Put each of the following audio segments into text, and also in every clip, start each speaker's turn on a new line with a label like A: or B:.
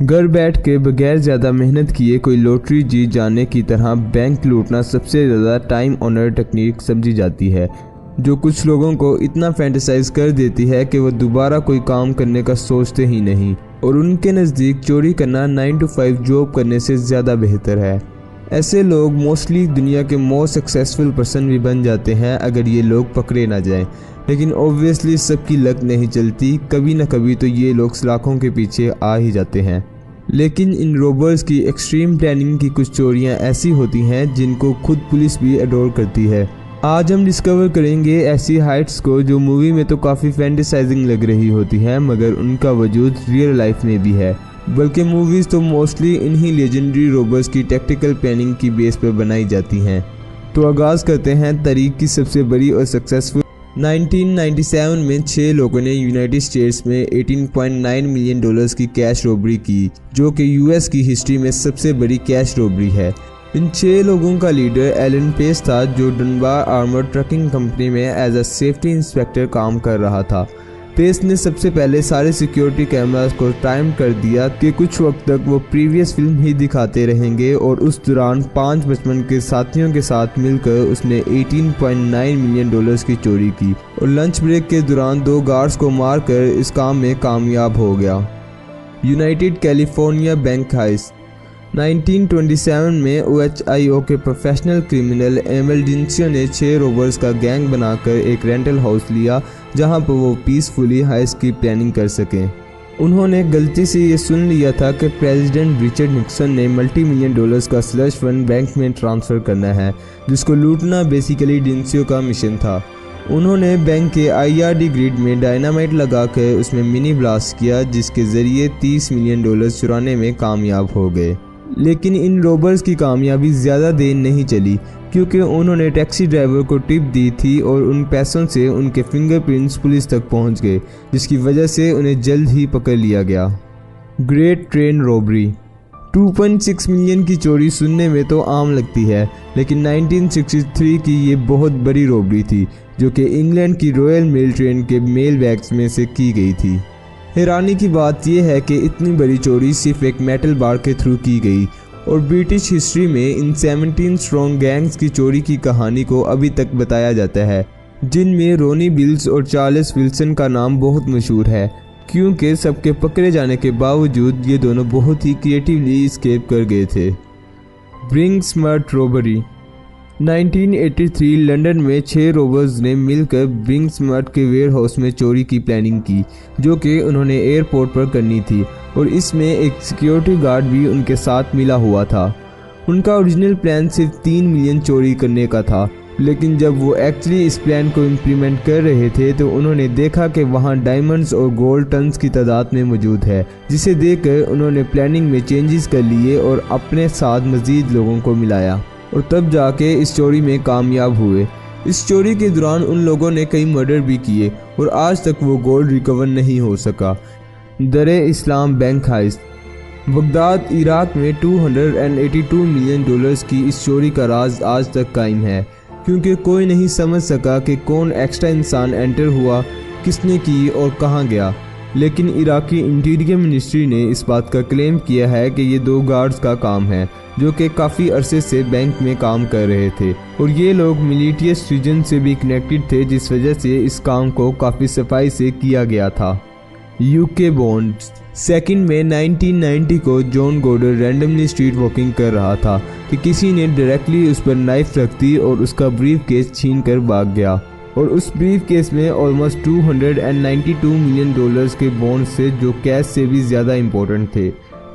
A: घर बैठ के बगैर ज़्यादा मेहनत किए कोई लॉटरी जीत जाने की तरह बैंक लूटना सबसे ज़्यादा टाइम ऑनर टेक्निक समझी जाती है, जो कुछ लोगों को इतना फैंटेसाइज कर देती है कि वो दोबारा कोई काम करने का सोचते ही नहीं, और उनके नज़दीक चोरी करना 9 to 5 जॉब करने से ज़्यादा बेहतर है। ऐसे लोग मोस्टली दुनिया के मोस्ट सक्सेसफुल पर्सन भी बन जाते हैं अगर ये लोग पकड़े ना जाएं, लेकिन ऑब्वियसली सबकी लक नहीं चलती, कभी ना कभी तो ये लोग सलाखों के पीछे आ ही जाते हैं। लेकिन इन रोबर्स की एक्सट्रीम प्लानिंग की कुछ चोरियां ऐसी होती हैं जिनको खुद पुलिस भी अडोर करती है। आज हम डिस्कवर करेंगे ऐसी हाइट्स को जो मूवी में तो काफ़ी फैंटेसाइजिंग लग रही होती हैं, मगर उनका वजूद रियल लाइफ में भी है, बल्कि मूवीज़ तो मोस्टली इन्हीं लेजेंडरी रोबर्स की टैक्टिकल प्लानिंग की बेस पर बनाई जाती हैं। तो आगाज़ करते हैं तारीख की सबसे बड़ी और सक्सेसफुल। 1997 में 6 लोगों ने यूनाइटेड स्टेट्स में $18.9 मिलियन की कैश रॉबरी की, जो कि यूएस की हिस्ट्री में सबसे बड़ी कैश रॉबरी है। इन 6 लोगों का लीडर एलन पेस था, जो डनबार आर्मर्ड ट्रकिंग कंपनी में एज अ सेफ्टी इंस्पेक्टर काम कर रहा था। पेस ने सबसे पहले सारे सिक्योरिटी कैमरास को टाइम कर दिया कि कुछ वक्त तक वो प्रीवियस फिल्म ही दिखाते रहेंगे, और उस दौरान 5 बचपन के साथियों के साथ मिलकर उसने $18.9 मिलियन की चोरी की, और लंच ब्रेक के दौरान 2 गार्ड्स को मारकर इस काम में कामयाब हो गया। United California bank heist. 1927 में OHIO के प्रोफेशनल क्रिमिनल एमल डिंसियो ने 6 रोबर्स का गैंग बनाकर एक रेंटल हाउस लिया, जहां पर वो पीसफुली हाइस्ट की प्लानिंग कर सकें। उन्होंने गलती से ये सुन लिया था कि प्रेसिडेंट रिचर्ड निक्सन ने $multi-million का स्लश फंड बैंक में ट्रांसफ़र करना है, जिसको लूटना बेसिकली डिंसियो का मिशन था। उन्होंने बैंक के IRD ग्रिड में डायनामाइट लगाकर उसमें मिनी ब्लास्ट किया, जिसके ज़रिए $30 मिलियन चुराने में कामयाब हो गए। लेकिन इन रोबर्स की कामयाबी ज़्यादा देर नहीं चली, क्योंकि उन्होंने टैक्सी ड्राइवर को टिप दी थी और उन पैसों से उनके फिंगरप्रिंट्स पुलिस तक पहुंच गए, जिसकी वजह से उन्हें जल्द ही पकड़ लिया गया। Great train robbery. 2.6 मिलियन की चोरी सुनने में तो आम लगती है, लेकिन 1963 की ये बहुत बड़ी रॉबरी थी, जो कि इंग्लैंड की रॉयल मेल ट्रेन के मेल बैग्स में से की गई थी। हैरानी की बात यह है कि इतनी बड़ी चोरी सिर्फ एक मेटल बार के थ्रू की गई, और ब्रिटिश हिस्ट्री में इन 17 स्ट्रॉन्ग गैंग्स की चोरी की कहानी को अभी तक बताया जाता है, जिनमें रोनी बिल्स और चार्ल्स विल्सन का नाम बहुत मशहूर है, क्योंकि सबके पकड़े जाने के बावजूद ये दोनों बहुत ही क्रिएटिवली एस्केप कर गए थे। ब्रिंक्समर्ट रॉबरी। 1983 लंदन में 6 रोबर्स ने मिलकर ब्रिंक्समर्ट के वेयर हाउस में चोरी की प्लानिंग की, जो कि उन्होंने एयरपोर्ट पर करनी थी, और इसमें एक सिक्योरिटी गार्ड भी उनके साथ मिला हुआ था। उनका ओरिजिनल प्लान सिर्फ 3 मिलियन चोरी करने का था, लेकिन जब वो एक्चुअली इस प्लान को इम्प्लीमेंट कर रहे थे तो उन्होंने देखा कि वहाँ डायमंड्स और गोल्ड टन्स की तादाद में मौजूद है, जिसे देखकर उन्होंने प्लानिंग में चेंजेस कर लिए और अपने साथ मज़ीद लोगों को मिलाया, और तब जाके इस चोरी में कामयाब हुए। इस चोरी के दौरान उन लोगों ने कई मर्डर भी किए, और आज तक वो गोल्ड रिकवर नहीं हो सका। दरे इस्लाम बैंक हाइस्ट। बगदाद इराक में $282 मिलियन की इस चोरी का राज आज तक कायम है, क्योंकि कोई नहीं समझ सका कि कौन एक्स्ट्रा इंसान एंटर हुआ, किसने की और कहाँ गया। लेकिन इराकी इंटीरियर मिनिस्ट्री ने इस बात का क्लेम किया है कि ये 2 गार्ड्स का काम है, जो कि काफ़ी अरसे से बैंक में काम कर रहे थे, और ये लोग मिलिटियस रीजन से भी कनेक्टेड थे, जिस वजह से इस काम को काफ़ी सफाई से किया गया था। UK bonds. 2 मई 1990 को जॉन गॉर्डर रैंडमली स्ट्रीट वॉकिंग कर रहा था कि किसी ने डायरेक्टली उस पर नाइफ रख दी और उसका ब्रीफ केस छीन कर भाग गया, और उस ब्रीफ केस में ऑलमोस्ट $292 मिलियन के बॉन्ड्स थे, जो कैश से भी ज़्यादा इम्पोर्टेंट थे।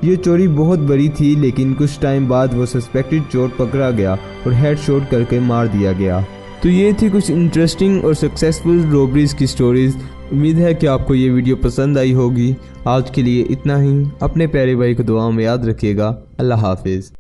A: ये चोरी बहुत बड़ी थी, लेकिन कुछ टाइम बाद वो सस्पेक्टेड चोर पकड़ा गया और हेडशॉट करके मार दिया गया। तो ये थी कुछ इंटरेस्टिंग और सक्सेसफुल रॉबरीज की स्टोरीज। उम्मीद है कि आपको ये वीडियो पसंद आई होगी। आज के लिए इतना ही। अपने प्यारे भाई को दुआ में याद रखिएगा। अल्लाह हाफिज़।